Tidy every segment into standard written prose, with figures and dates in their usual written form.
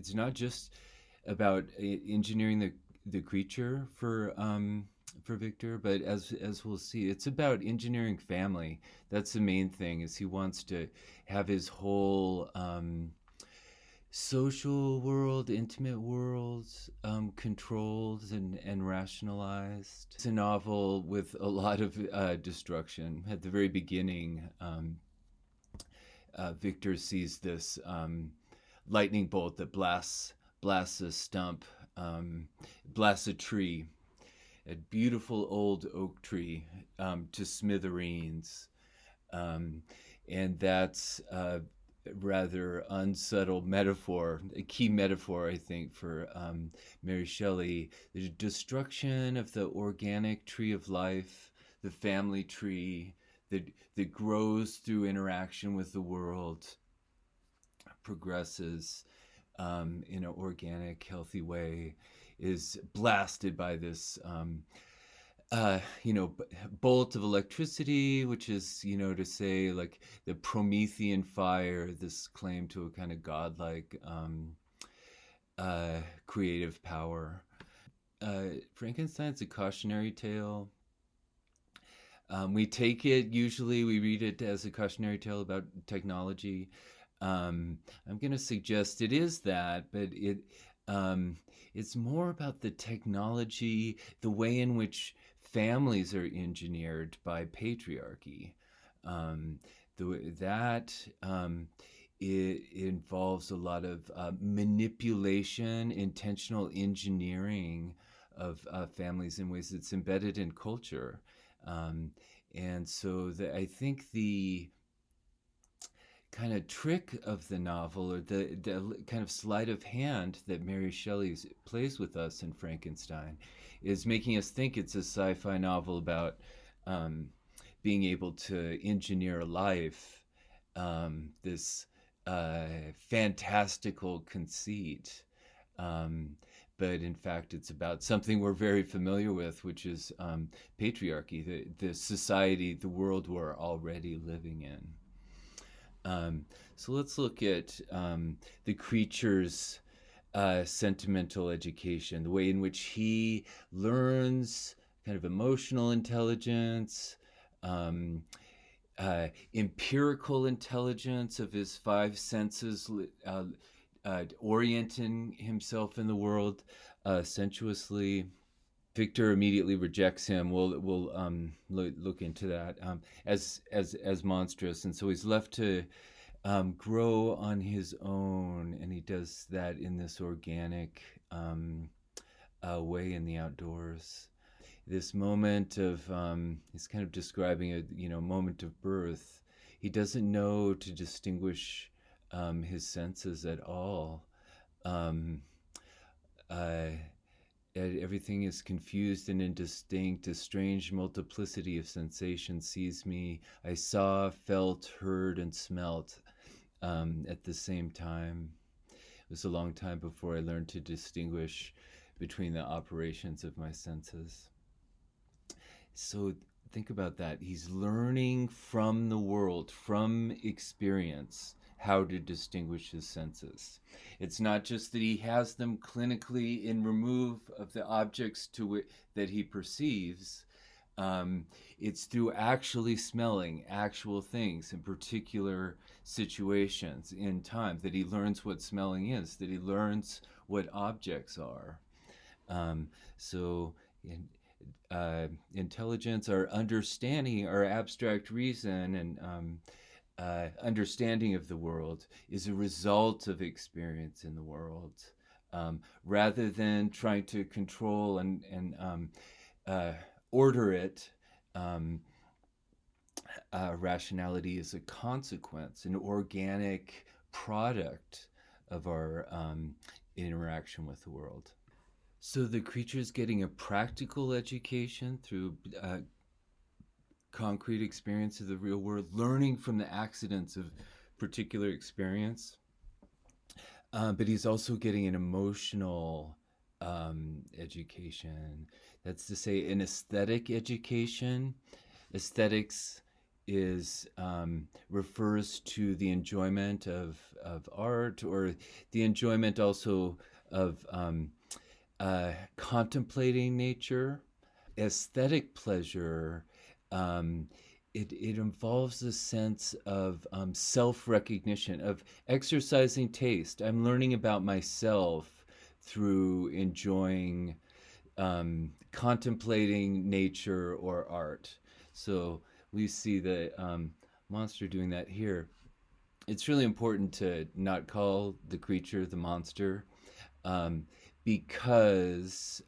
It's not just about engineering the creature for Victor, but as we'll see, it's about engineering family. That's the main thing. Is he wants to have his whole social world, intimate world, controlled and rationalized. It's a novel with a lot of destruction. At the very beginning, Victor sees this lightning bolt that blasts a stump, blasts a tree, a beautiful old oak tree, to smithereens, um, and that's a rather unsettled metaphor, a key metaphor, I think, for Mary Shelley. The destruction of the organic tree of life, the family tree that grows through interaction with the world, progresses in an organic, healthy way, is blasted by this bolt of electricity, which is, to say, like the Promethean fire, this claim to a kind of godlike creative power. Frankenstein's a cautionary tale. We take it, usually we read it as a cautionary tale about technology. I'm going to suggest it is that, but it's more about the technology, the way in which families are engineered by patriarchy. Um, that it involves a lot of manipulation, intentional engineering of families in ways that's embedded in culture. Um, and so I think the kind of trick of the novel, or the kind of sleight of hand that Mary Shelley plays with us in Frankenstein, is making us think it's a sci-fi novel about um, being able to engineer life, this fantastical conceit. Um, but in fact, it's about something we're very familiar with, which is patriarchy, the society, the world we're already living in. So let's look at the creature's sentimental education, the way in which he learns kind of emotional intelligence, um, empirical intelligence of his five senses, orienting himself in the world sensuously. Victor immediately rejects him. We'll look into that as monstrous, and so he's left to grow on his own, and he does that in this organic way in the outdoors. This moment of he's kind of describing a moment of birth. He doesn't know to distinguish his senses at all. Um, uh, Everything is confused and indistinct. A strange multiplicity of sensations seized me. I saw, felt, heard, and smelt at the same time. It was a long time before I learned to distinguish between the operations of my senses. So think about that. He's learning from the world, from experience, how to distinguish his senses. It's not just that he has them clinically in remove of the objects that he perceives. It's through actually smelling actual things in particular situations in time that he learns what smelling is, that he learns what objects are. Um, so, in, intelligence, our understanding, our abstract reason, and understanding of the world is a result of experience in the world, rather than trying to control and order it. Um, Rationality is a consequence, an organic product of our interaction with the world. So the creature's getting a practical education through concrete experience of the real world, learning from the accidents of particular experience. But he's also getting an emotional education. That's to say, an aesthetic education. Aesthetics is refers to the enjoyment of art, or the enjoyment also of contemplating nature. Aesthetic pleasure, um, it involves a sense of self-recognition, of exercising taste. I'm learning about myself through enjoying, contemplating nature or art. So we see the monster doing that here. It's really important to not call the creature the monster, um, because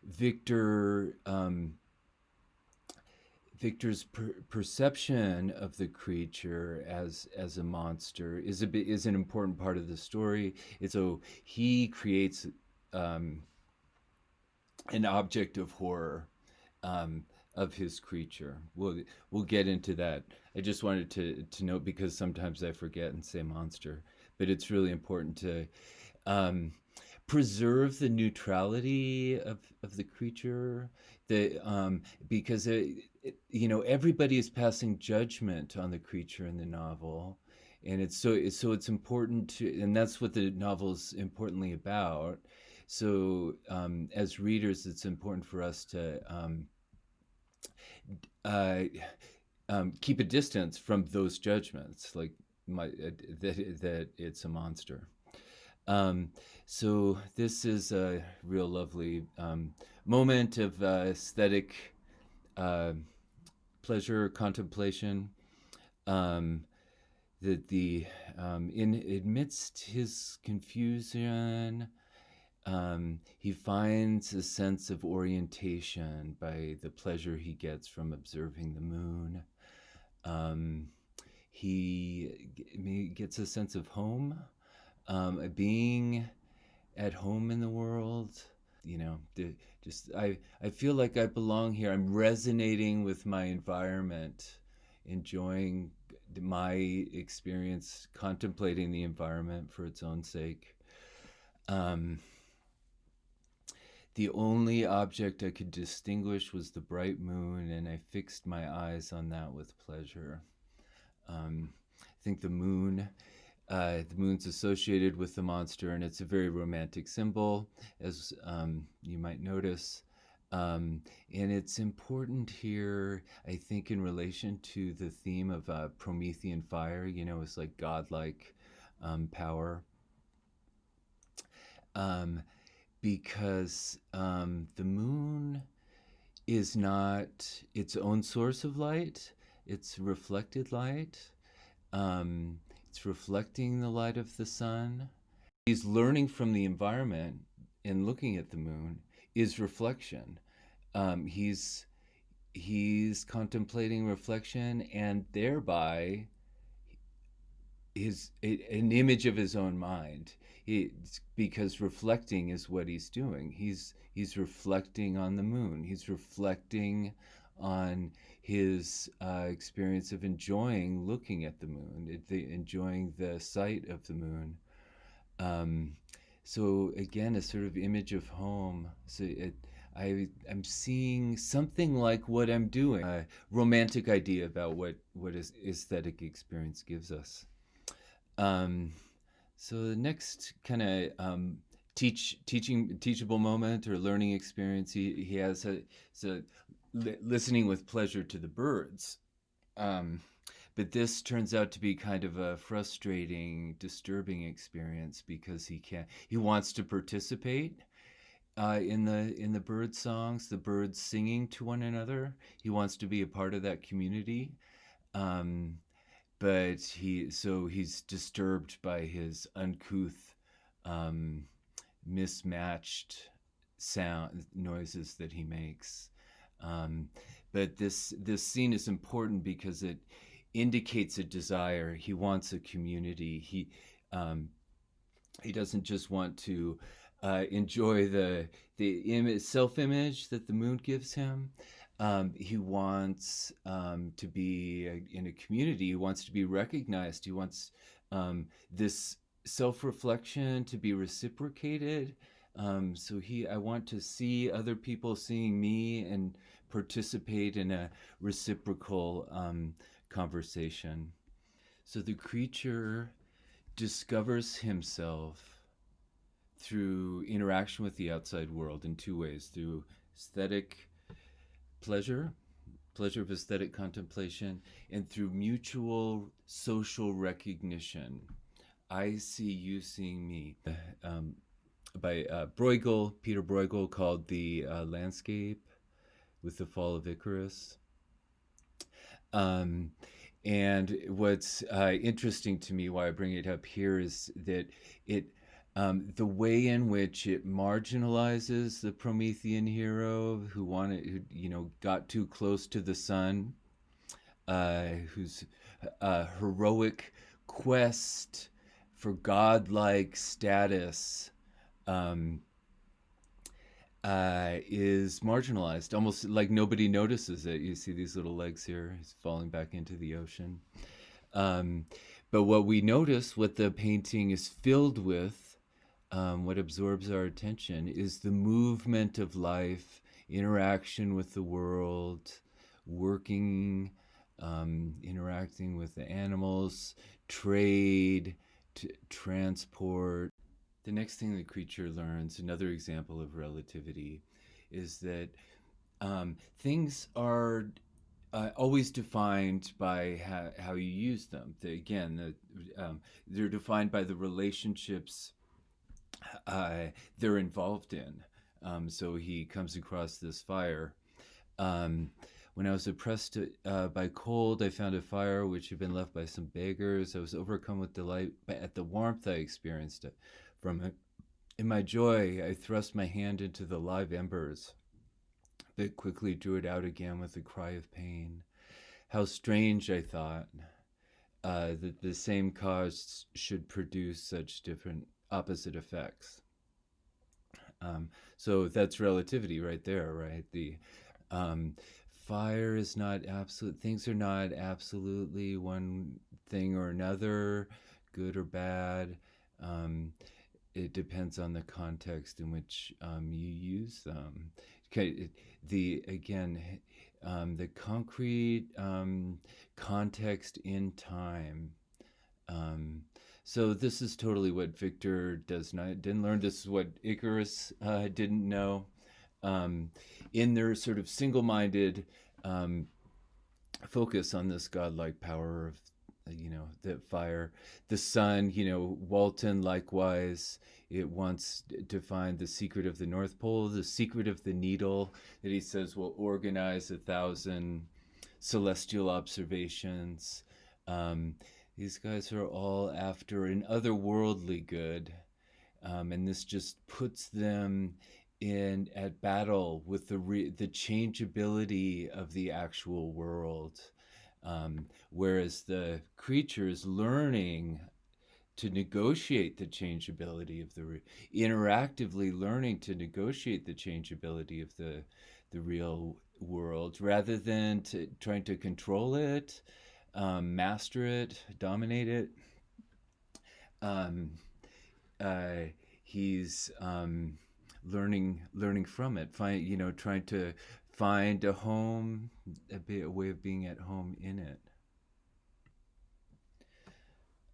Victor Victor's perception of the creature as a monster is an important part of the story. So he creates um, an object of horror, of his creature. We'll get into that. I just wanted to note, because sometimes I forget and say monster, but it's really important to um, preserve the neutrality of the creature. Because everybody is passing judgment on the creature in the novel, and it's important to, and that's what the novel's importantly about. So as readers, it's important for us to uh, keep a distance from those judgments, like that it's a monster. Um, so this is a real lovely moment of aesthetic uh, pleasure, contemplation. Um, that the in amidst his confusion, he finds a sense of orientation by the pleasure he gets from observing the moon. Um, he gets a sense of home, being at home in the world. Just I feel like I belong here. I'm resonating with my environment, enjoying my experience, contemplating the environment for its own sake. Um, the only object I could distinguish was the bright moon, and I fixed my eyes on that with pleasure. I think the moon's associated with the monster, and it's a very romantic symbol, as you might notice. And it's important here, I think, in relation to the theme of Promethean fire. It's like godlike power. Um, because the moon is not its own source of light, it's reflected light. Um, it's reflecting the light of the sun. He's learning from the environment, and looking at the moon is reflection. He's contemplating reflection, and thereby an image of his own mind. Because reflecting is what he's doing. He's reflecting on the moon. He's reflecting on his experience of enjoying looking at the moon, enjoying the sight of the moon. Um, so again, a sort of image of home. I'm seeing something like what I'm doing. A romantic idea about what aesthetic experience gives us. Um, so the next kind of teachable moment or learning experience he has listening with pleasure to the birds. Um, but this turns out to be kind of a frustrating, disturbing experience, because he wants to participate in the bird songs, the birds singing to one another. He wants to be a part of that community. Um, but he's disturbed by his uncouth, um, mismatched sound noises that he makes. Um, but this scene is important because it indicates a desire. He wants a community. He doesn't just want to enjoy the self image that the moon gives him. He wants to be in a community. He wants to be recognized. He wants this self reflection to be reciprocated. I want to see other people seeing me and participate in a reciprocal conversation. So the creature discovers himself through interaction with the outside world in two ways: through aesthetic pleasure, pleasure of aesthetic contemplation, and through mutual social recognition. I see you seeing me. Um, by Bruegel, Peter Bruegel, called The Landscape with the Fall of Icarus. Um, and what's interesting to me, why I bring it up here, is that it the way in which it marginalizes the Promethean hero who got too close to the sun, whose heroic quest for godlike status um, is marginalized, almost like nobody notices it. You see these little legs here, he's falling back into the ocean. Um, but what we notice, what the painting is filled with, what absorbs our attention, is the movement of life, interaction with the world, working, interacting with the animals, trade, transport. The next thing the creature learns, another example of relativity, is that things are always defined by how you use them. They're defined by the relationships they're involved in. So he comes across this fire. Um, when I was oppressed by cold, I found a fire which had been left by some beggars. I was overcome with delight at the warmth I experienced from it. In my joy, I thrust my hand into the live embers, but quickly drew it out again with a cry of pain. How strange, I thought, that the same cause should produce such different opposite effects. So that's relativity right there, right? The um, fire is not absolute. Things are not absolutely one thing or another, good or bad. Um, it depends on the context in which you use them. Okay, the concrete context in time. Um, so this is totally what Victor didn't learn. This is what Icarus didn't know. Um, in their sort of single-minded um, focus on this godlike power of the fire, the sun. Walton likewise, it wants to find the secret of the North Pole, the secret of the needle that he says will organize 1,000 celestial observations. These guys are all after an otherworldly good, and this just puts them in at battle with the changeability of the actual world, whereas the creature is learning to negotiate the changeability of interactively learning to negotiate the changeability of the real world, rather than trying to control it, master it, dominate it. Um, uh, he's learning from it, trying to find a home, a way of being at home in it.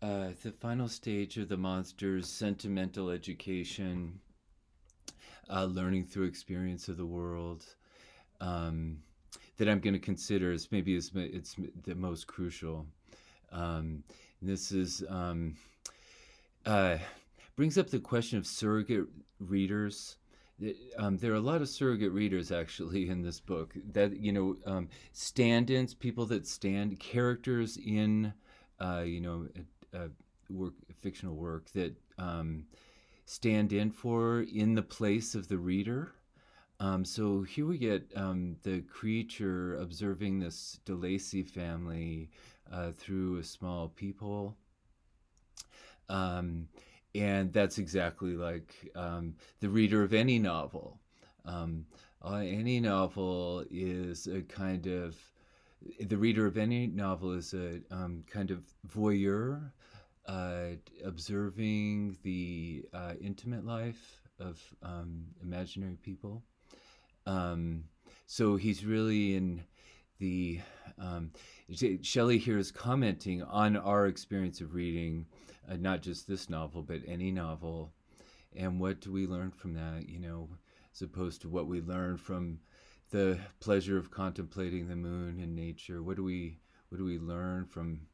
The final stage of the monster's sentimental education, learning through experience of the world, um, that I'm going to consider as maybe it's the most crucial. This is brings up the question of surrogate readers. There are a lot of surrogate readers actually in this book. That stand-ins, people that stand, characters in work, fictional work that stand in the place of the reader. So here we get the creature observing this DeLacy family through a small peephole. And that's exactly like the reader of any novel. Any novel is a kind of, the reader of any novel is a kind of voyeur, observing the intimate life of imaginary people. Um, so he's really in the Shelley here is commenting on our experience of reading, not just this novel, but any novel. And what do we learn from that, as opposed to what we learn from the pleasure of contemplating the moon and nature? What do we learn from,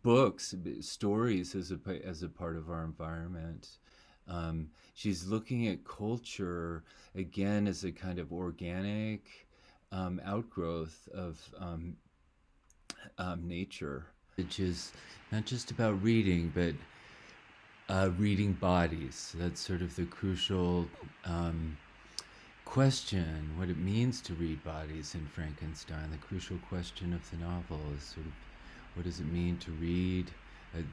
books, stories as a part of our environment? She's looking at culture again as a kind of organic outgrowth of nature, which is not just about reading, but reading bodies. That's sort of the crucial question, what it means to read bodies in Frankenstein. The crucial question of the novel is sort of, what does it mean to read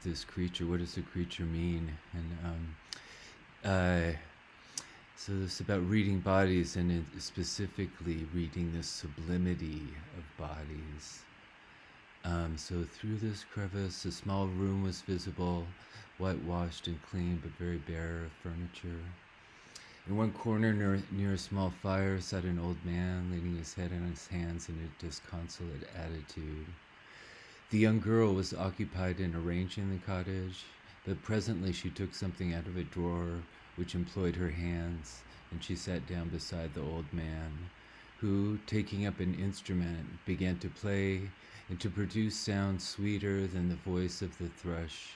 this creature? What does the creature mean? And so it's about reading bodies, and specifically reading the sublimity of bodies. So through this crevice, a small room was visible, whitewashed and clean, but very bare of furniture. In one corner, near a small fire, sat an old man, leaning his head on his hands in a disconsolate attitude. The young girl was occupied in arranging the cottage, but presently she took something out of a drawer which employed her hands, and she sat down beside the old man, who, taking up an instrument, began to play and to produce sounds sweeter than the voice of the thrush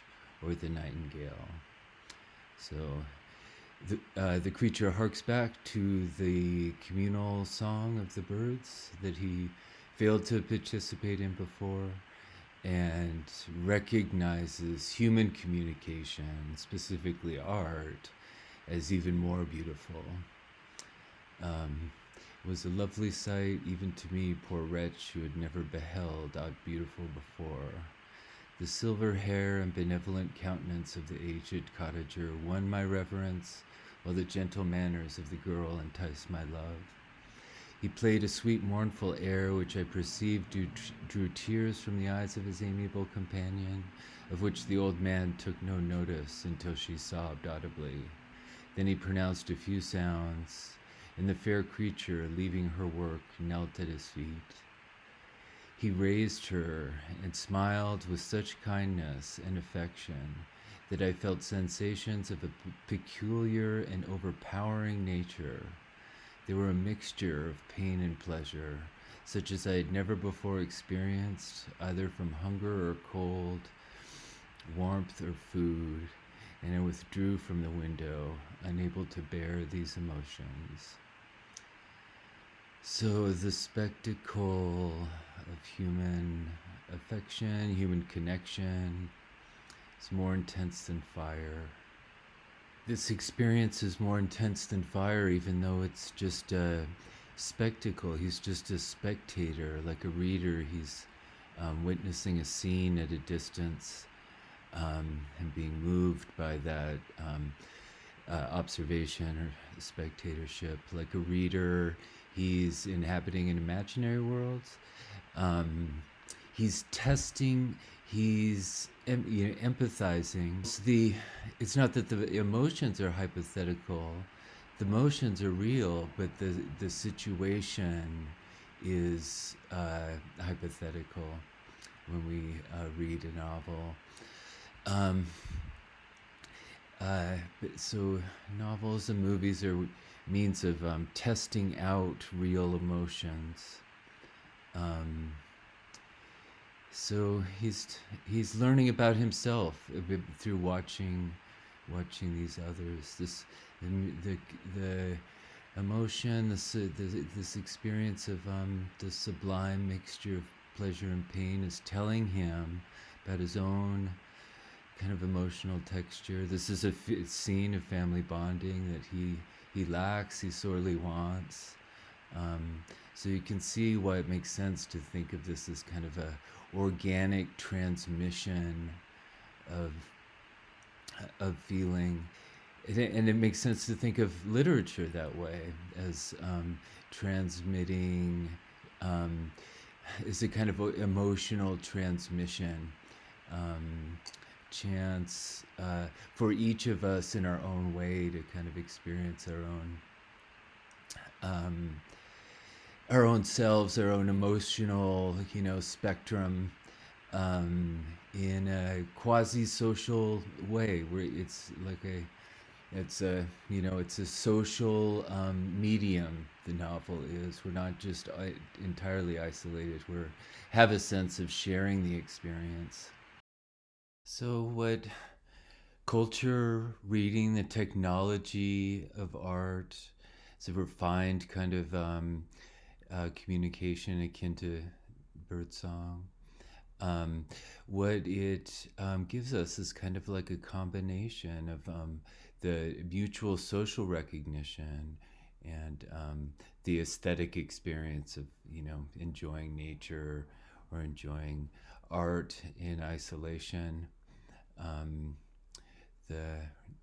or the nightingale. So the creature harks back to the communal song of the birds that he failed to participate in before, and recognizes human communication, specifically art, as even more beautiful. It was a lovely sight, even to me, poor wretch who had never beheld aught beautiful before. The silver hair and benevolent countenance of the aged cottager won my reverence, while the gentle manners of the girl enticed my love. He played a sweet mournful air, which I perceived drew tears from the eyes of his amiable companion, of which the old man took no notice until she sobbed audibly. Then he pronounced a few sounds, and the fair creature, leaving her work, knelt at his feet. He raised her and smiled with such kindness and affection that I felt sensations of a peculiar and overpowering nature. They were a mixture of pain and pleasure, such as I had never before experienced, either from hunger or cold, warmth or food, and I withdrew from the window, unable to bear these emotions. So the spectacle of human affection, human connection, is more intense than fire. This experience is more intense than fire, even though it's just a spectacle. He's just a spectator, like a reader. He's witnessing a scene at a distance, and being moved by that observation or spectatorship. Like a reader, he's inhabiting an imaginary world. He's testing, he's empathizing. It's not that the emotions are hypothetical. The emotions are real, but the situation is hypothetical when we read a novel. So novels and movies are means of testing out real emotions. So he's learning about himself through watching these others. The emotion, this experience of the sublime mixture of pleasure and pain is telling him about his own kind of emotional texture. This is a scene of family bonding that he lacks, he sorely wants. So you can see why it makes sense to think of this as kind of a organic transmission of feeling. And it makes sense to think of literature that way, as transmitting, is a kind of emotional transmission, chance for each of us in our own way to kind of experience um, our own selves, our own emotional, spectrum in a quasi-social way, where it's a social medium. The novel is. We're not just entirely isolated. We have a sense of sharing the experience. So, what culture, reading, the technology of art, it's a refined kind of communication akin to birdsong. Um, what it gives us is kind of like a combination of the mutual social recognition and the aesthetic experience of enjoying nature or enjoying art in isolation. Um, the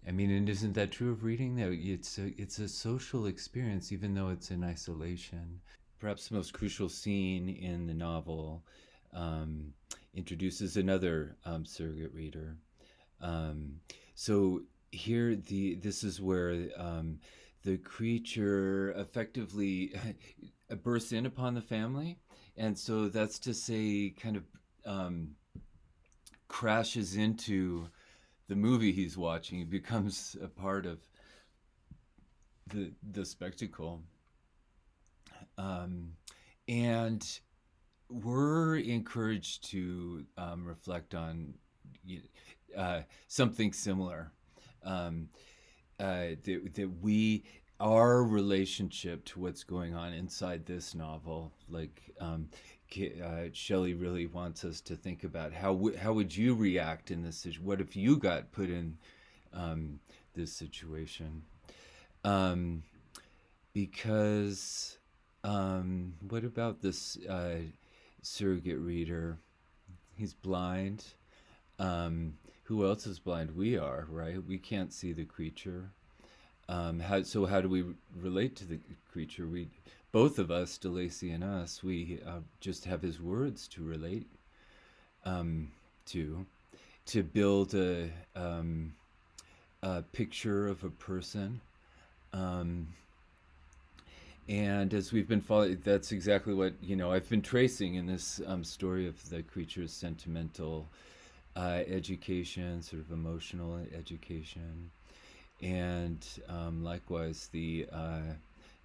I mean, and isn't that true of reading? That it's a social experience, even though it's in isolation. Perhaps the most crucial scene in the novel um, introduces another surrogate reader. Um, so here, this is where the creature effectively bursts in upon the family, and so that's to say, kind of um, crashes into the movie he's watching. It becomes a part of the spectacle, um, and we're encouraged to reflect on something similar. Um, that we our relationship to what's going on inside this novel, like Shelley really wants us to think about how would you react in this situation? What if you got put in um, this situation? Um, because what about this surrogate reader? He's blind. Who else is blind? We are, right? We can't see the creature. How do we relate to the creature? We, both of us, DeLacy and us, we just have his words to relate um, to build a picture of a person. Um, and as we've been following, that's exactly what I've been tracing in this story of the creature's sentimental education, sort of emotional education. And likewise, the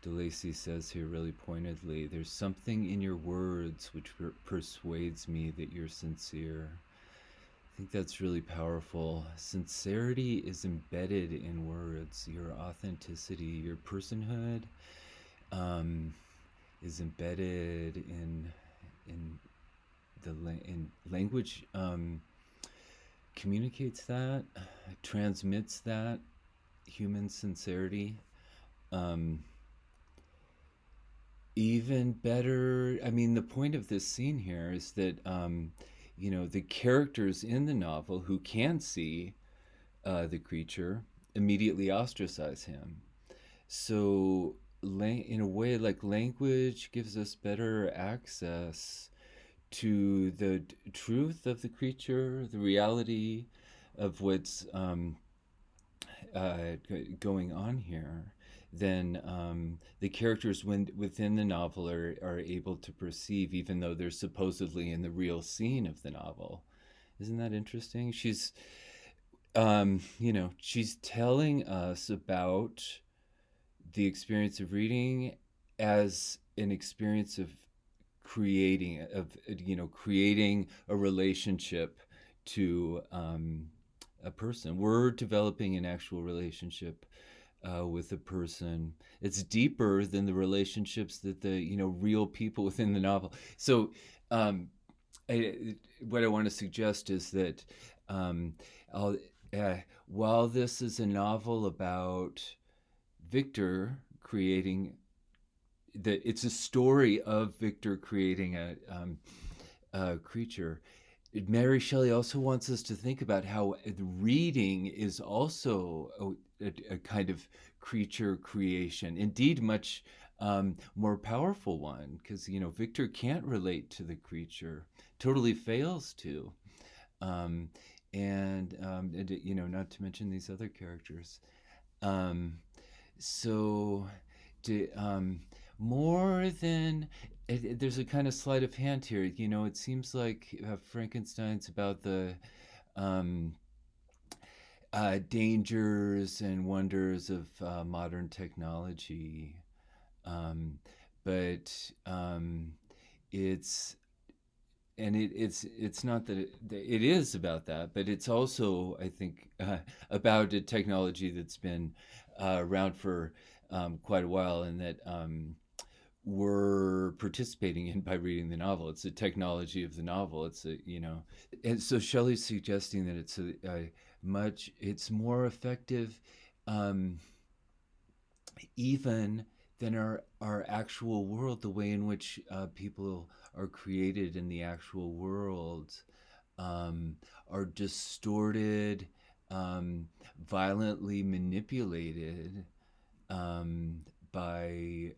DeLacy says here really pointedly, there's something in your words which persuades me that you're sincere. I think that's really powerful. Sincerity is embedded in words. Your authenticity, your personhood um, is embedded in in language. Communicates that, transmits that human sincerity. Um, Even better, I mean, the point of this scene here is that, the characters in the novel who can see the creature immediately ostracize him. So, in a way, like language gives us better access to the truth of the creature, the reality of what's going on here, then the characters within the novel are able to perceive, even though they're supposedly in the real scene of the novel. Isn't that interesting? She's telling us about the experience of reading as an experience of creating a relationship to a person. We're developing an actual relationship with a person. It's deeper than the relationships that the real people within the novel. So, um, what I want to suggest is that um, I'll, uh, while this is a novel about Victor creating it's a story of Victor creating a creature. Mary Shelley also wants us to think about how reading is also a kind of creature creation. Indeed, much more powerful one, because Victor can't relate to the creature, totally fails to. Um, and not to mention these other characters. Um, so, to, more than there's a kind of sleight of hand here. It seems like Frankenstein's about the um, dangers and wonders of modern technology, um, but it's it's not that it is about that, but it's also, I think, about a technology that's been around for quite a while, and that we're participating in by reading the novel. It's a technology of the novel. And so Shelley's suggesting that it's more effective, um, even than our actual world, the way in which people are created in the actual world, um, are distorted, um, violently manipulated, um, by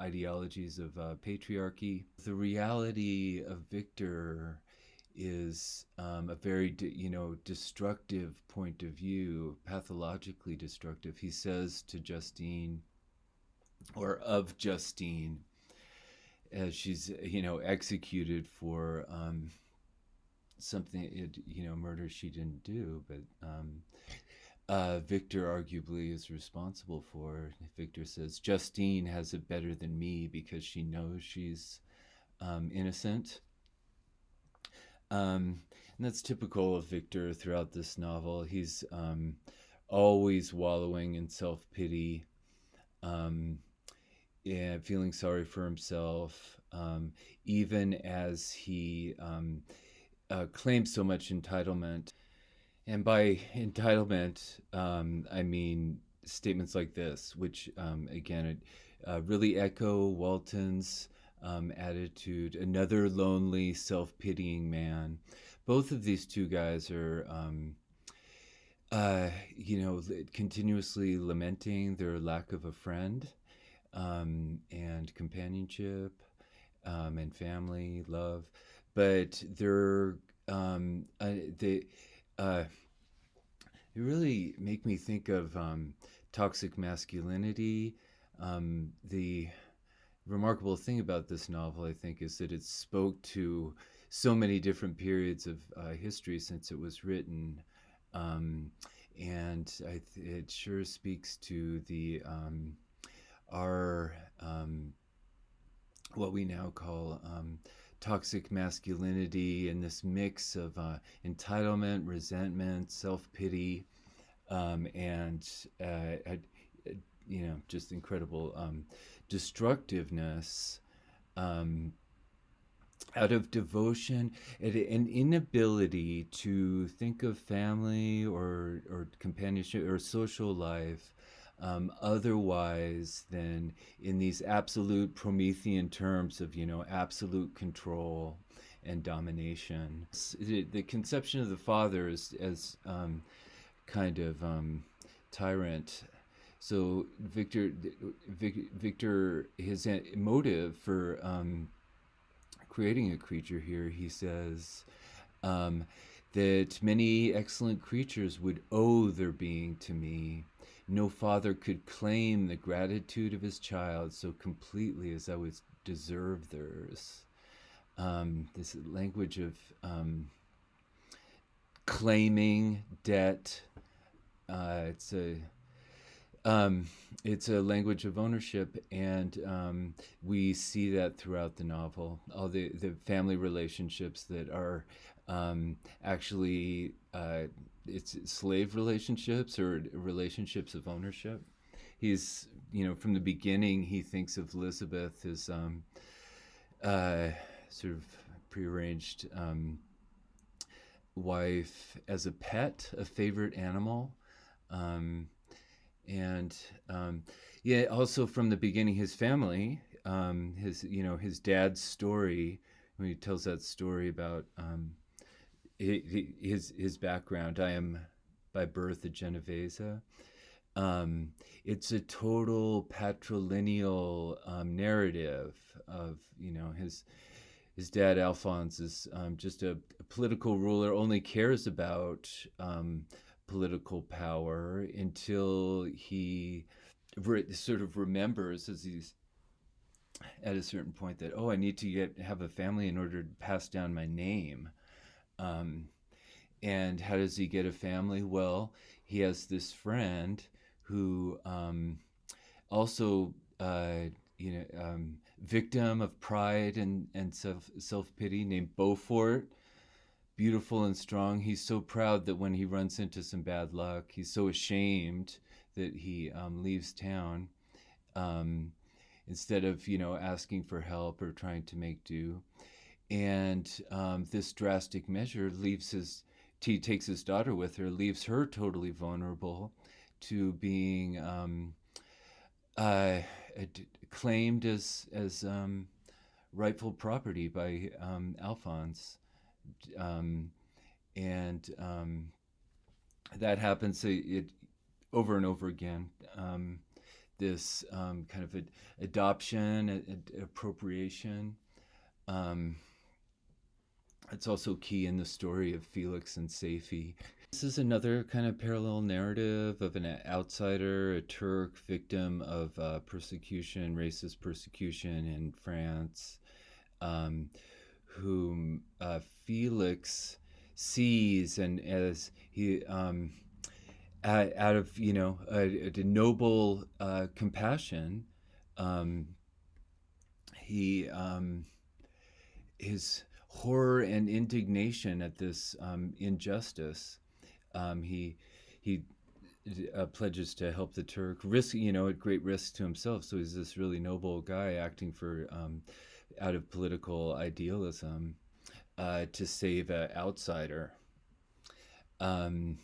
ideologies of patriarchy. The reality of Victor is a very destructive point of view, pathologically destructive. He says to Justine, or of Justine, as she's executed for something, murder she didn't do, but Victor arguably is responsible for. Victor says Justine has it better than me because she knows she's innocent. And that's typical of Victor throughout this novel. He's always wallowing in self pity, um, yeah, feeling sorry for himself, even as he claims so much entitlement. And by entitlement, I mean statements like this, which again really echo Walton's attitude. Another lonely, self-pitying man. Both of these two guys are, continuously lamenting their lack of a friend, and companionship, and family, love, but they uh, they really make me think of toxic masculinity. The remarkable thing about this novel, I think, is that it spoke to so many different periods of history since it was written. Um, and it sure speaks to the our what we now call toxic masculinity, and this mix of entitlement, resentment, self pity, and just incredible destructiveness, um, out of devotion, and an inability to think of family or companionship or social life otherwise than in these absolute Promethean terms of absolute control and domination. The conception of the father as kind of tyrant. So Victor, his motive for creating a creature here, he says um, that many excellent creatures would owe their being to me. No father could claim the gratitude of his child so completely as I would deserve theirs. This language of claiming debt. It's a it's a language of ownership, and we see that throughout the novel. All the family relationships that are actually it's slave relationships or relationships of ownership. He's from the beginning he thinks of Elizabeth as sort of prearranged wife, as a pet, a favorite animal. Um, and yeah, also from the beginning, his family, his dad's story, when he tells that story about his background. I am by birth a Genovese. It's a total patrilineal narrative of his his dad Alphonse is just a political ruler, only cares about political power until he sort of remembers as he's at a certain point that, oh, I need to have a family in order to pass down my name. Um, and how does he get a family? Well, he has this friend who also victim of pride and self pity, named Beaufort, beautiful and strong. He's so proud that when he runs into some bad luck, he's so ashamed that he leaves town, um, instead of asking for help or trying to make do. And this drastic measure leaves he takes his daughter with her, leaves her totally vulnerable to being uh, claimed as rightful property by Alphonse. Um, and that happens over and over again. This kind of adoption, appropriation. Um, it's also key in the story of Felix and Saifi. This is another kind of parallel narrative of an outsider, a Turk victim of persecution, racist persecution in France, um, whom Felix sees, and as he out of a noble compassion, um, he his horror and indignation at this injustice, he pledges to help the Turk, risk at great risk to himself. So he's this really noble guy acting for out of political idealism, to save an outsider. Um,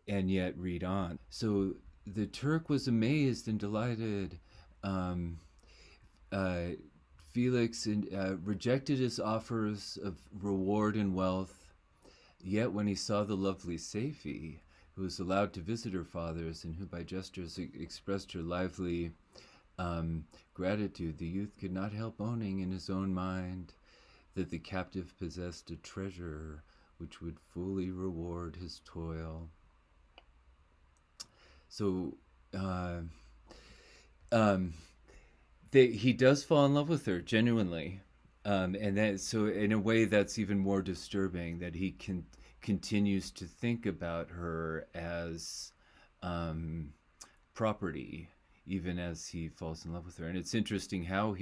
and yet read on. So the Turk was amazed and delighted. Um, uh, Felix rejected his offers of reward and wealth. Yet when he saw the lovely Saifi, who was allowed to visit her fathers and who by gestures expressed her lively gratitude, the youth could not help owning in his own mind that the captive possessed a treasure which would fully reward his toil. So um, he does fall in love with her genuinely, and that, so in a way that's even more disturbing, that he continues to think about her as property even as he falls in love with her. And it's interesting how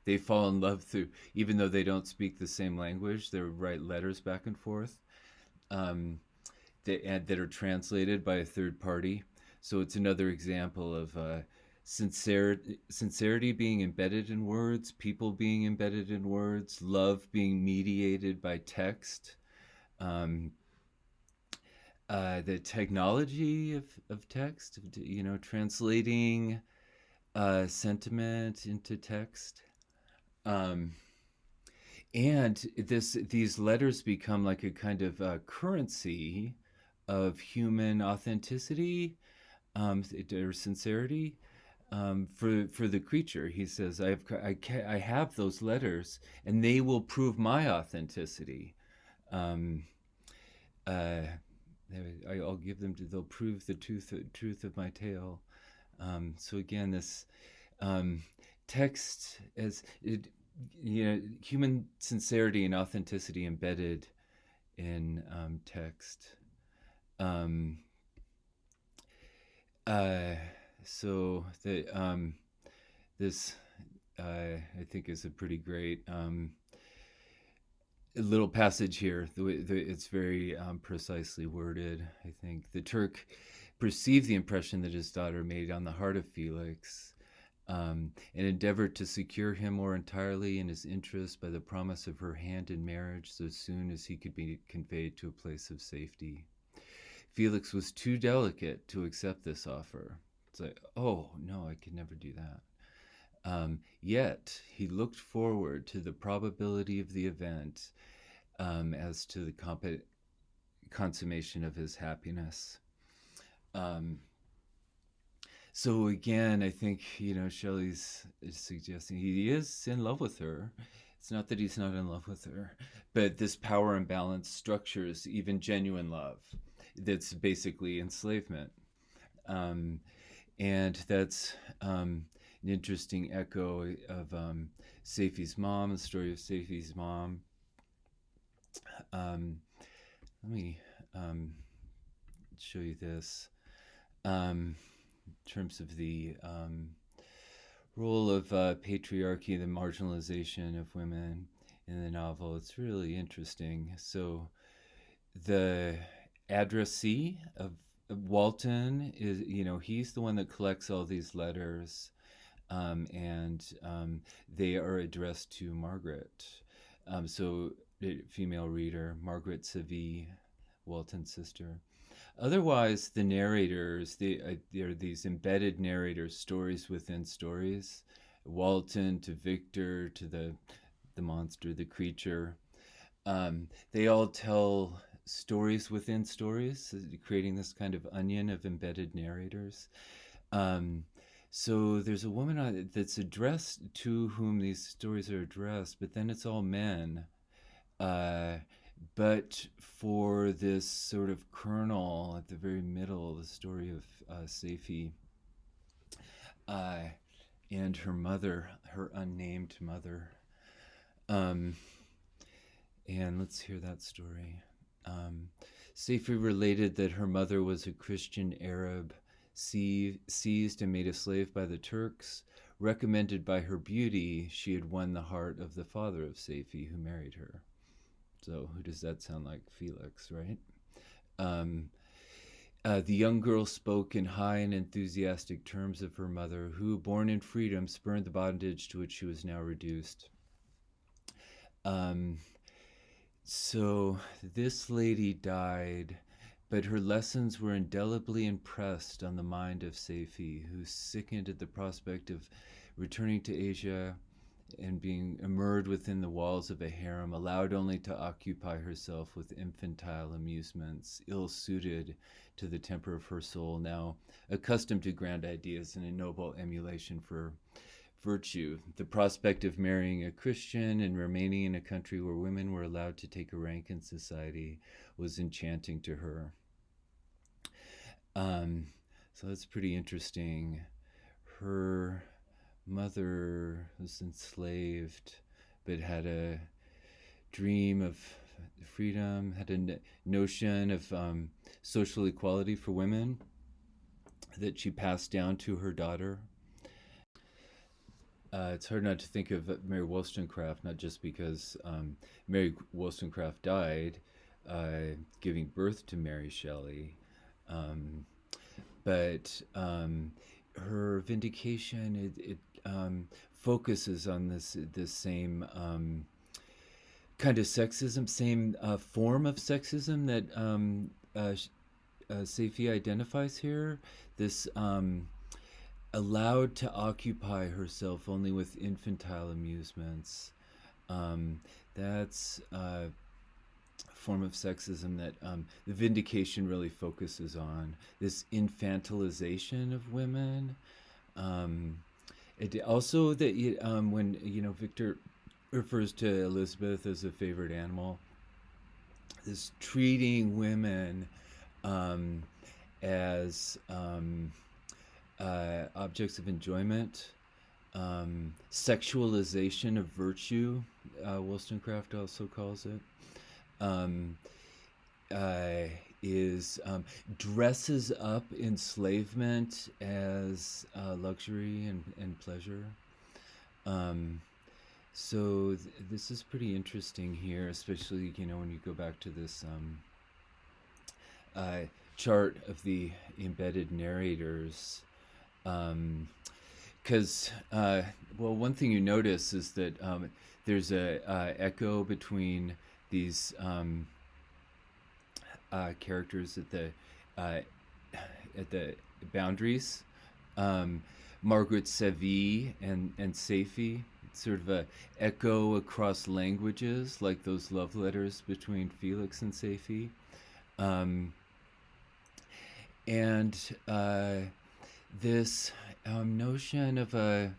they fall in love through, even though they don't speak the same language, they write letters back and forth, um, that are translated by a third party. So it's another example of sincerity being embedded in words, people being embedded in words, love being mediated by text. The technology of text, translating sentiment into text. Um, and these letters become like a kind of currency of human authenticity, or sincerity, for the creature. He says, I have those letters, and they will prove my authenticity. Um, uh, I'll give them to. They'll prove the truth of my tale. So again, this text as human sincerity and authenticity embedded in text. Um, so this I think is a pretty great little passage here. It's very precisely worded. I think the Turk perceived the impression that his daughter made on the heart of Felix, and endeavored to secure him more entirely in his interest by the promise of her hand in marriage so soon as he could be conveyed to a place of safety. Felix was too delicate to accept this offer. It's like, oh no, I could never do that. Yet he looked forward to the probability of the event, as to the consummation of his happiness. So again, I think Shelley's suggesting he is in love with her. It's not that he's not in love with her, but this power imbalance structures even genuine love. That's basically enslavement. Um, and that's an interesting echo of Seifi's mom, the story of Seifi's mom. Um, Let me show you this. In terms of the role of patriarchy, the marginalization of women in the novel, it's really interesting. So the addressee of Walton is, he's the one that collects all these letters, and they are addressed to Margaret. So, female reader, Margaret Seville, Walton's sister. Otherwise, the narrators, they're these embedded narrators, stories within stories. Walton to Victor to the monster, the creature. They all tell stories within stories, creating this kind of onion of embedded narrators. So there's a woman that's addressed to whom these stories are addressed, but then it's all men. But for this sort of kernel at the very middle, the story of Seifi and her mother, her unnamed mother. And let's hear that story. Seifi related that her mother was a Christian Arab, seized and made a slave by the Turks. Recommended by her beauty, she had won the heart of the father of Seifi, who married her. So who does that sound like? Felix, right? The young girl spoke in high and enthusiastic terms of her mother, who, born in freedom, spurned the bondage to which she was now reduced. So this lady died, but her lessons were indelibly impressed on the mind of Seifi, who sickened at the prospect of returning to Asia and being immersed within the walls of a harem, allowed only to occupy herself with infantile amusements, ill-suited to the temper of her soul, now accustomed to grand ideas and a noble emulation for virtue. The prospect of marrying a Christian and remaining in a country where women were allowed to take a rank in society was enchanting to her. So that's pretty interesting. Her mother was enslaved, but had a dream of freedom, had a notion of social equality for women that she passed down to her daughter. It's hard not to think of Mary Wollstonecraft, not just because Mary Wollstonecraft died giving birth to Mary Shelley, but her vindication, it focuses on this same kind of sexism, same form of sexism that Seifi identifies here. This allowed to occupy herself only with infantile amusements. That's a form of sexism that the vindication really focuses on, this infantilization of women. It also that when Victor refers to Elizabeth as a favorite animal, this treating women as objects of enjoyment, sexualization of virtue, Wollstonecraft also calls it, is dresses up enslavement as luxury and pleasure. So this is pretty interesting here, especially when you go back to this chart of the embedded narrators. Because one thing you notice is that there's a echo between these characters at the boundaries. Margaret Seville and Seifi, sort of a echo across languages, like those love letters between Felix and Seifi. And this notion of a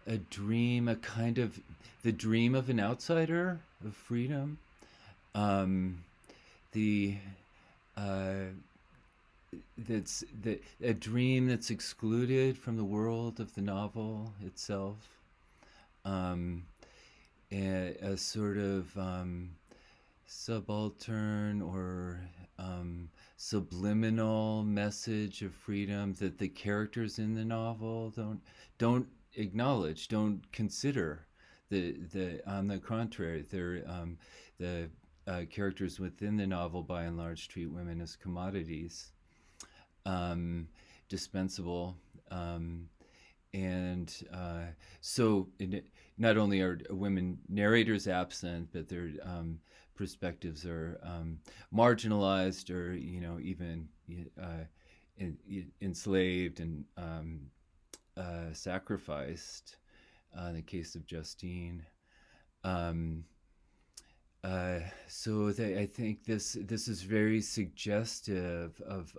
a dream, a kind of the dream of an outsider of freedom. Um, the uh, that's a dream that's excluded from the world of the novel itself. Um, a sort of subaltern or subliminal message of freedom that the characters in the novel don't acknowledge, don't consider. The On the contrary, they're the characters within the novel, by and large, treat women as commodities, um, dispensable, um, and so not only are women narrators absent, but their perspectives are marginalized, or even enslaved and sacrificed. In the case of Justine. Um, I think this is very suggestive of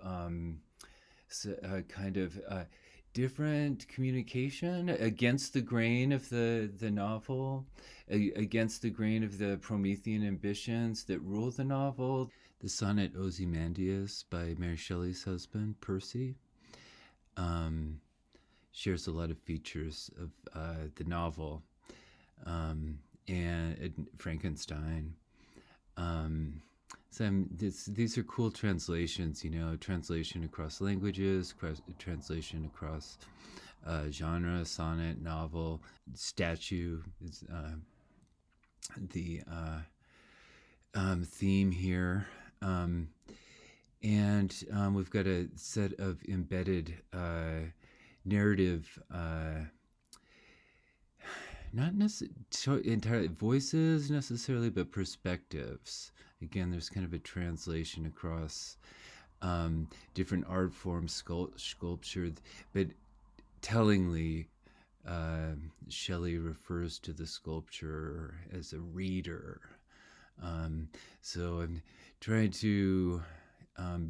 kind of different communication against the grain of the novel, against the grain of the Promethean ambitions that rule the novel. The sonnet Ozymandias by Mary Shelley's husband, Percy, um, shares a lot of features of the novel, and Frankenstein. These are cool translations, translation across languages, translation across genre, sonnet, novel, statue is the theme here. And we've got a set of embedded narrative, not necessarily entirely voices necessarily, but perspectives. Again, there's kind of a translation across different art forms, sculpture, but tellingly, Shelley refers to the sculpture as a reader. So I'm trying to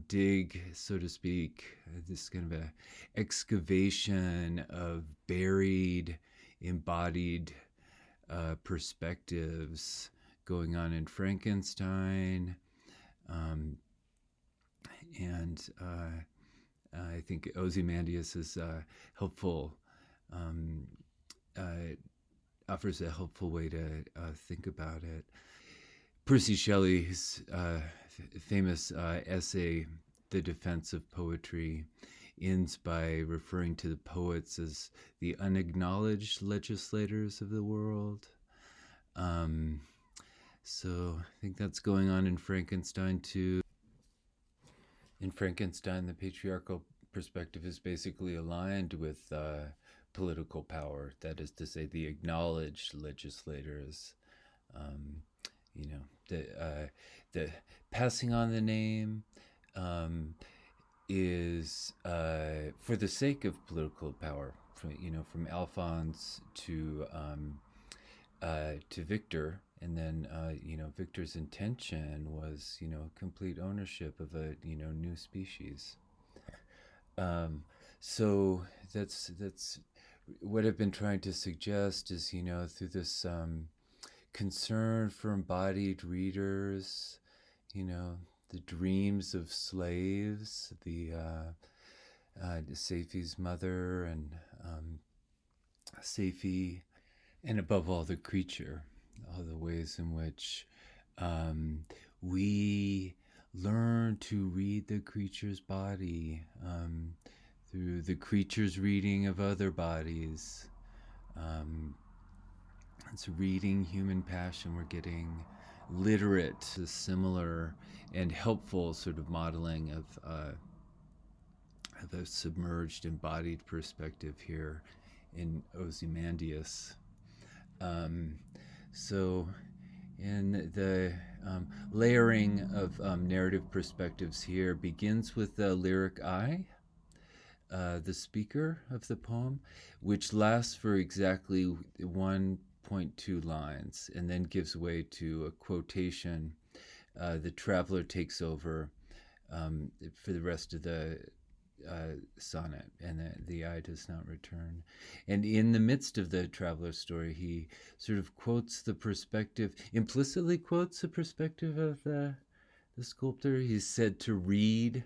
dig, so to speak, this kind of a excavation of buried, embodied perspectives going on in Frankenstein. And I think Ozymandias is helpful, offers a helpful way to think about it. Percy Shelley's famous essay, The Defense of Poetry, ends by referring to the poets as the unacknowledged legislators of the world. So I think that's going on in Frankenstein too. In Frankenstein, the patriarchal perspective is basically aligned with political power. That is to say, the acknowledged legislators. The passing on the name is for the sake of political power. From Alphonse to Victor, and then Victor's intention was complete ownership of a new species. So that's what I've been trying to suggest is through this concern for embodied readers, the dreams of slaves, the Safie's mother and Safie, and above all the creature, all the ways in which we learn to read the creature's body through the creature's reading of other bodies. It's reading human passion. We're getting literate, a similar and helpful sort of modeling of a submerged, embodied perspective here in Ozymandias. So in the layering of narrative perspectives here begins with the lyric I, the speaker of the poem, which lasts for exactly 1.2 lines and then gives way to a quotation. The traveler takes over for the rest of the sonnet, and the eye does not return. And in the midst of the traveler's story, he sort of quotes the perspective, implicitly quotes the perspective of the sculptor. He's said to read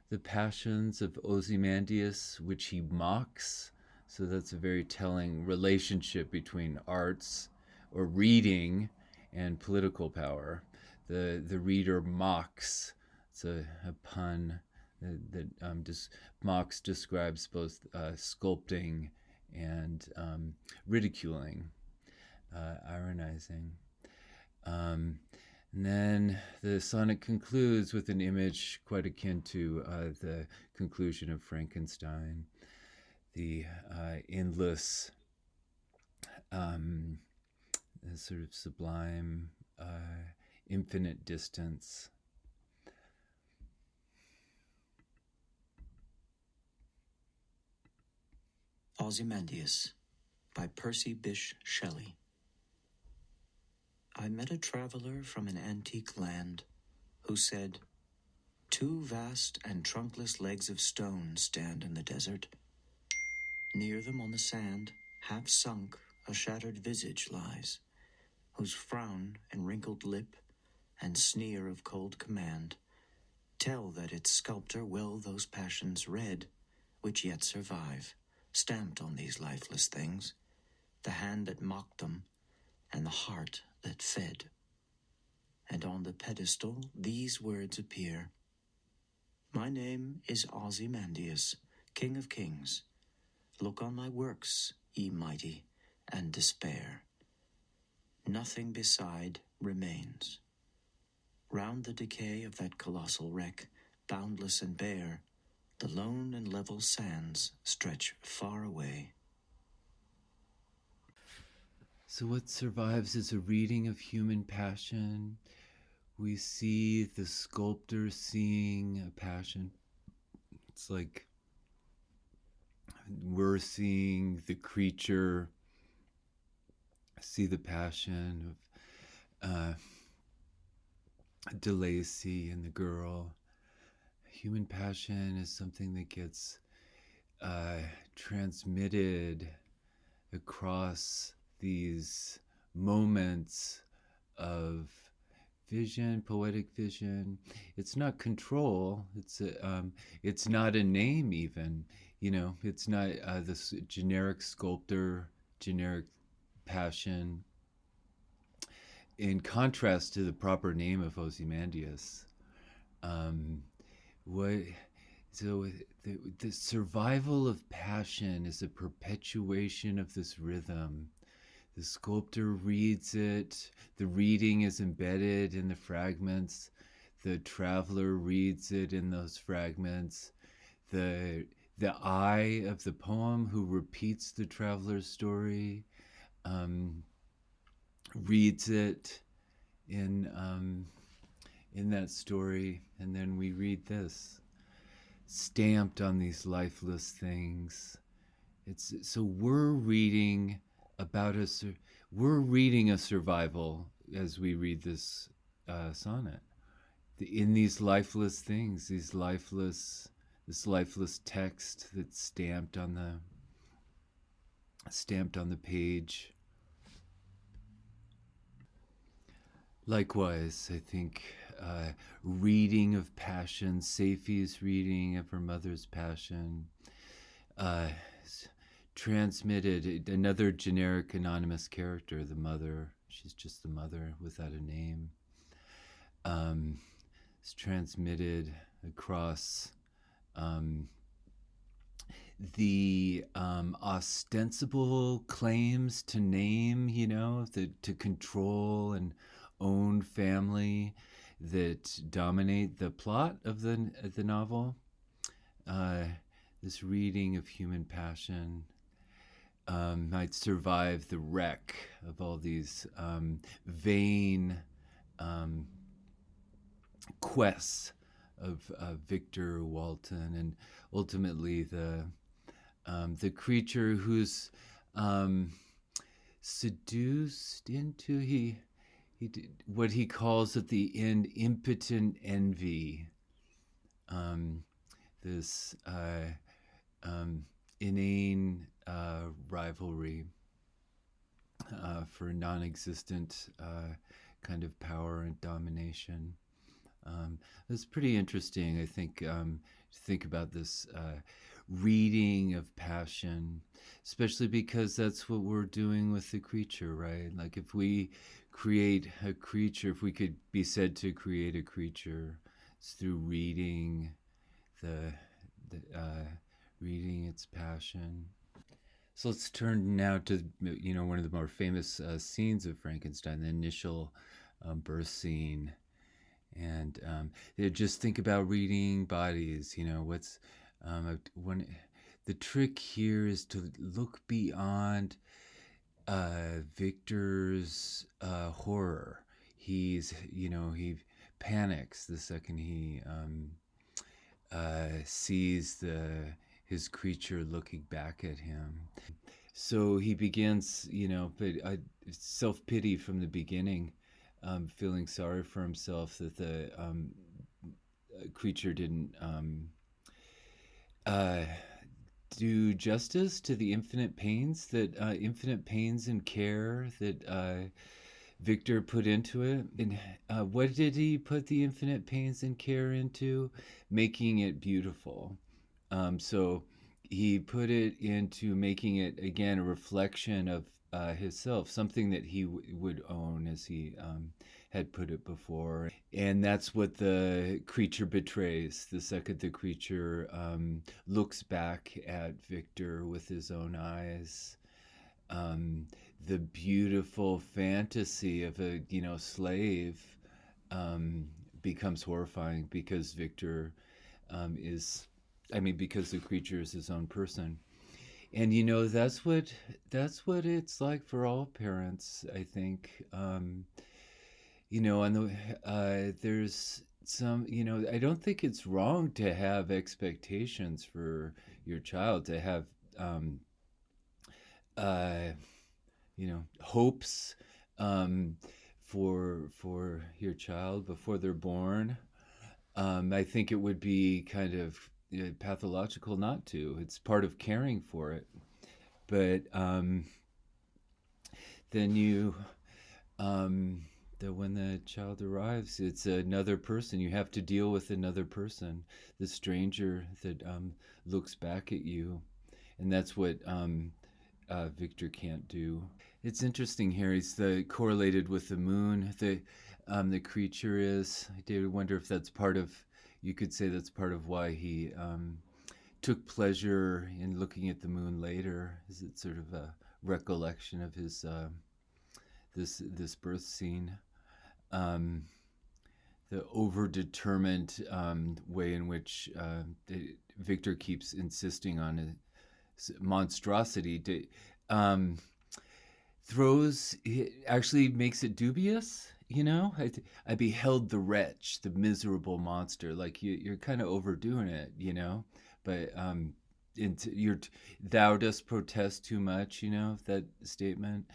the passions of Ozymandias, which he mocks. So that's a very telling relationship between arts or reading and political power. The reader mocks. It's a pun that mocks describes both sculpting and ridiculing, ironizing. And then the sonnet concludes with an image quite akin to the conclusion of Frankenstein, the endless, sort of sublime, infinite distance. Ozymandias by Percy Bysshe Shelley. I met a traveler from an antique land who said, "Two vast and trunkless legs of stone stand in the desert. Near them on the sand, half sunk, a shattered visage lies, whose frown and wrinkled lip and sneer of cold command tell that its sculptor well those passions read which yet survive, stamped on these lifeless things, the hand that mocked them and the heart that fed. And on the pedestal these words appear: My name is Ozymandias, King of Kings. Look on my works, ye mighty, and despair. Nothing beside remains. Round the decay of that colossal wreck, boundless and bare, the lone and level sands stretch far away. So what survives is a reading of human passion. We see the sculptor seeing a passion. It's like we're seeing the creature see the passion of DeLacy and the girl. Human passion is something that gets transmitted across these moments of vision, poetic vision. It's not control. It's not a name even. It's not this generic sculptor, generic passion. In contrast to the proper name of Ozymandias, the survival of passion is a perpetuation of this rhythm. The sculptor reads it. The reading is embedded in the fragments. The traveler reads it in those fragments. The eye of the poem, who repeats the traveler's story, reads it in that story, and then we read this, stamped on these lifeless things. So we're reading about we're reading a survival as we read this sonnet. In these lifeless things, this lifeless text that's stamped on the page. Likewise, I think reading of passion, Safi's reading of her mother's passion, transmitted another generic anonymous character, the mother. She's just the mother without a name. It's transmitted across the ostensible claims to name, to control and own family that dominate the plot of the novel. This reading of human passion might survive the wreck of all these vain quests of Victor Walton, and ultimately the creature who's seduced into what he calls at the end impotent envy. this um, inane rivalry for non-existent kind of power and domination. It's pretty interesting, I think, to think about this reading of passion, especially because that's what we're doing with the creature, right? Like if we create a creature, if we could be said to create a creature, it's through reading the reading its passion. So let's turn now to one of the more famous scenes of Frankenstein, the initial birth scene, and just think about reading bodies. What's when the trick here is to look beyond Victor's horror. He panics the second he sees his creature looking back at him. So he begins, but self pity from the beginning, feeling sorry for himself that the creature didn't uh, do justice to the infinite pains and care that Victor put into it. And what did he put the infinite pains and care into? Making it beautiful. So he put it into making it again a reflection of himself, something that he would own, as he had put it before. And that's what the creature betrays. The second the creature looks back at Victor with his own eyes, um, the beautiful fantasy of a slave um, becomes horrifying because Victor is, I mean, because the creature is his own person. And that's what it's like for all parents, I think. On the there's some, I don't think it's wrong to have expectations for your child, to have um, uh, hopes um, for your child before they're born. I think it would be kind of pathological not to. It's part of caring for it. But then um, when the child arrives, it's another person. You have to deal with another person, the stranger that looks back at you, and that's what Victor can't do. It's interesting here. He's correlated with the moon. The creature is. I did wonder if that's part of. You could say that's part of why he took pleasure in looking at the moon later. Is it sort of a recollection of his this birth scene? Um, the overdetermined way in which Victor keeps insisting on his monstrosity. Um, throws actually makes it dubious. I beheld the wretch, the miserable monster. Like you're kind of overdoing it, but you're thou dost protest too much. That statement.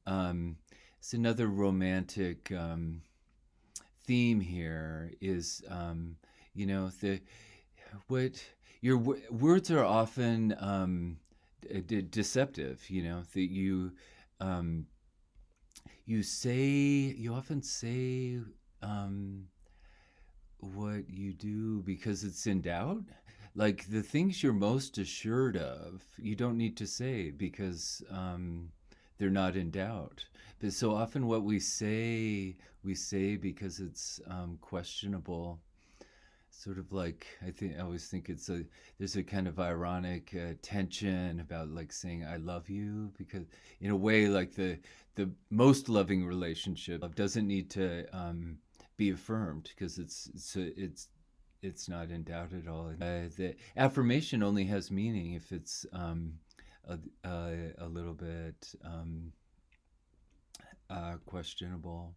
um it's another romantic theme here is the what your words are often deceptive. That um, you often say um, what you do because it's in doubt. Like the things you're most assured of, you don't need to say because they're not in doubt. But so often, what we say because it's questionable. Sort of like I always think there's a kind of ironic tension about like saying I love you, because in a way like the most loving relationship doesn't need to be affirmed because it's not in doubt at all. The affirmation only has meaning if it's a little bit questionable.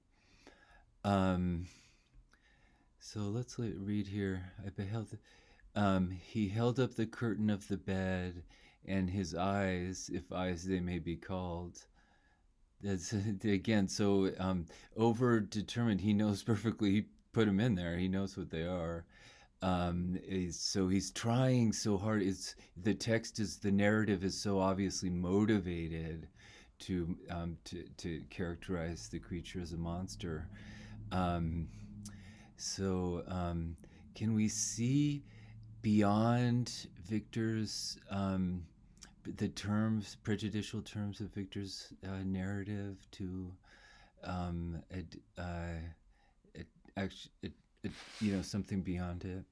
Um, so let's read here. I beheld. He held up the curtain of the bed, and his eyes, if eyes they may be called. That's again so over determined. He knows perfectly. He put them in there. He knows what they are. So he's trying so hard. It's the narrative is so obviously motivated to characterize the creature as a monster. Um, so can we see beyond Victor's the terms prejudicial terms of Victor's narrative to it, actually something beyond it,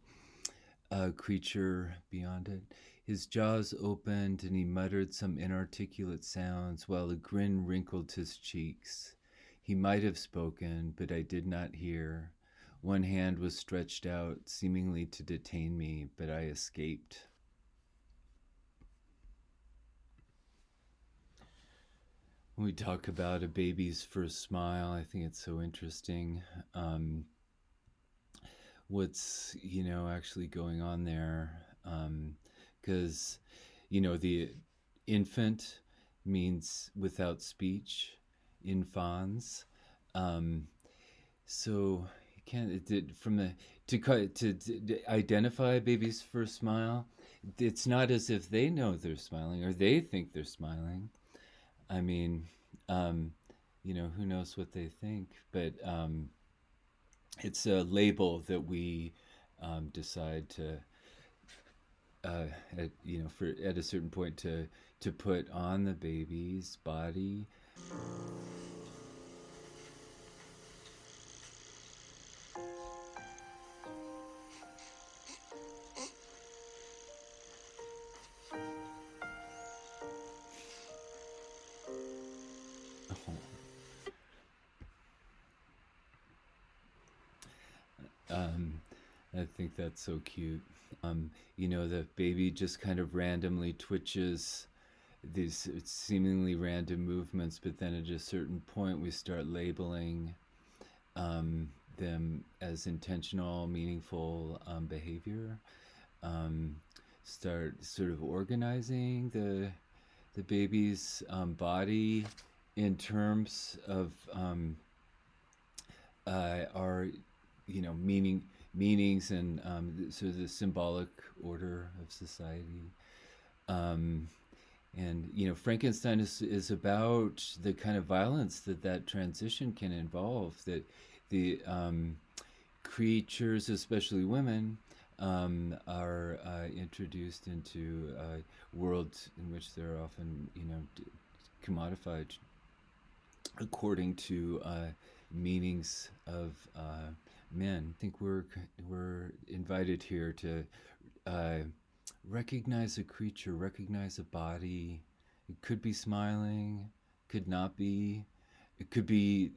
a creature beyond it. His jaws opened and he muttered some inarticulate sounds while a grin wrinkled his cheeks. He might have spoken, but I did not hear. One hand was stretched out, seemingly to detain me, but I escaped. When we talk about a baby's first smile, I think it's so interesting. What's actually going on there? Because the infant means without speech, infans. Um, so you can't from the to identify a baby's first smile. It's not as if they know they're smiling or they think they're smiling. I mean, um, who knows what they think, but it's a label that we decide to, at a certain point to put on the baby's body. um, I think that's so cute. The baby just kind of randomly twitches these seemingly random movements, but then at a certain point we start labeling them as intentional, meaningful behavior. Um, Start sort of organizing the baby's body in terms of our meanings and sort of the symbolic order of society. Um, and Frankenstein is about the kind of violence that transition can involve. That the creatures, especially women, are introduced into worlds in which they're often commodified according to meanings of men. I think we're invited here to uh, recognize a creature, recognize a body. It could be smiling, could not be. It could be,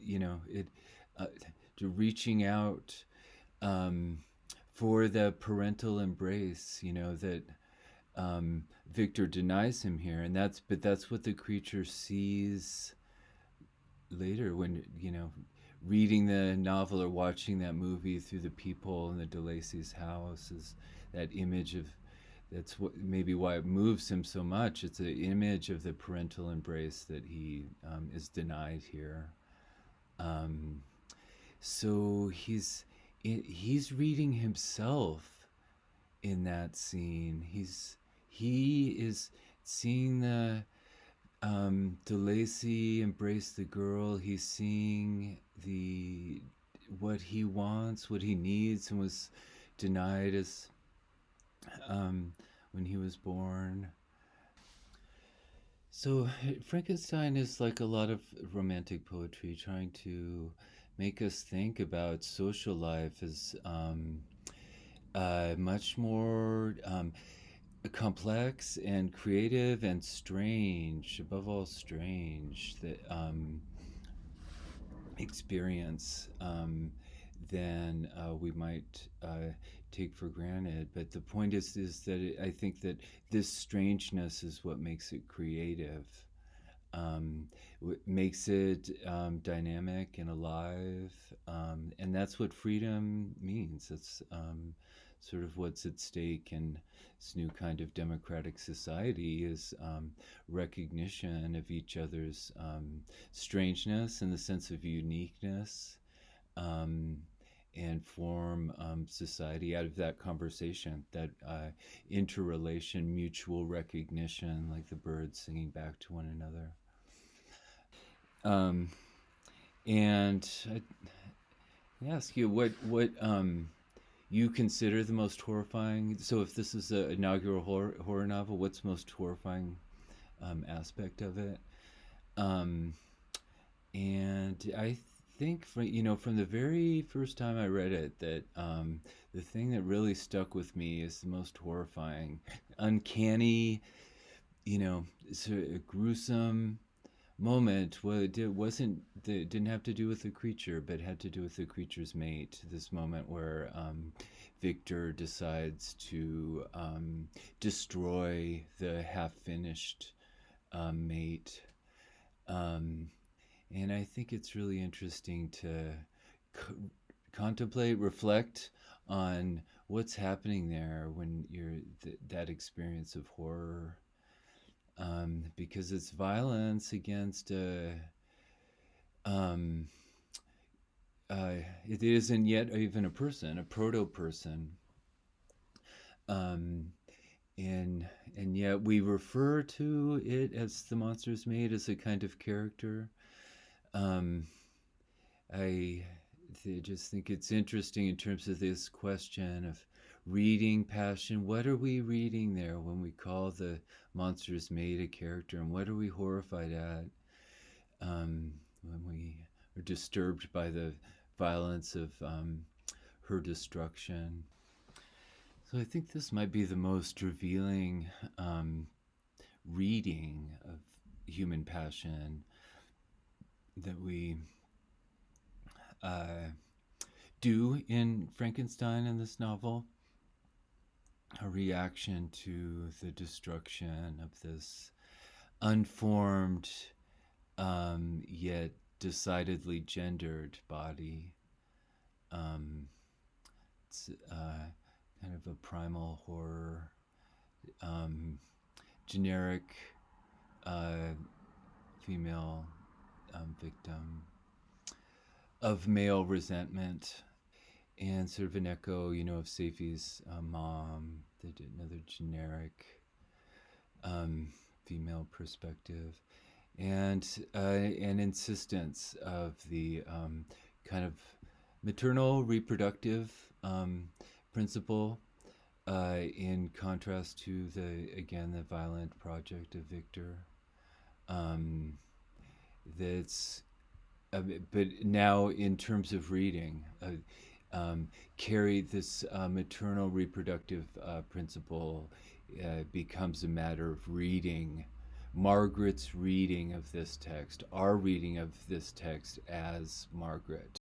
to reaching out um, for the parental embrace, that Victor denies him here, and that's what the creature sees later when reading the novel or watching that movie through the people in the DeLacy's house is that image of that's what maybe why it moves him so much. It's an image of the parental embrace that he is denied here. Um, so he's reading himself in that scene. He is seeing the DeLacy embrace the girl. He's seeing what he wants, what he needs, and was denied as when he was born. So Frankenstein is like a lot of romantic poetry, trying to make us think about social life as much more complex and creative and strange, above all strange, that experience than we might take for granted. But the point is that I think that this strangeness is what makes it creative, makes it dynamic and alive, and that's what freedom means. It's sort of what's at stake in this new kind of democratic society is recognition of each other's strangeness and the sense of uniqueness, um, and form society out of that conversation, that interrelation, mutual recognition, like the birds singing back to one another. Um, and I ask you what you consider the most horrifying. So, if this is an inaugural horror novel, what's most horrifying aspect of it? Um, and I think from the very first time I read it, that the thing that really stuck with me is the most horrifying, uncanny, sort of gruesome moment. Well, it didn't have to do with the creature, but had to do with the creature's mate. This moment where Victor decides to destroy the half-finished mate. Um, and I think it's really interesting to co- contemplate, reflect on what's happening there when you're that experience of horror, because it's violence against um, it isn't yet even a person, a proto person, um, and yet we refer to it as the monster's mate as a kind of character. Um, I just think it's interesting in terms of this question of reading passion. What are we reading there when we call the monster's mate a character, and what are we horrified at when we are disturbed by the violence of her destruction? So I think this might be the most revealing reading of human passion that we uh, do in Frankenstein in this novel. A reaction to the destruction of this unformed, yet decidedly gendered body. Um, it's kind of a primal horror, um, generic uh, female victim of male resentment, and sort of an echo, of Safie's mom, another generic um, female perspective, and an insistence of the kind of maternal reproductive principle, in contrast to the violent project of Victor. Um, that's but now in terms of reading, carry this maternal reproductive principle becomes a matter of reading. Margaret's reading of this text, our reading of this text as Margaret.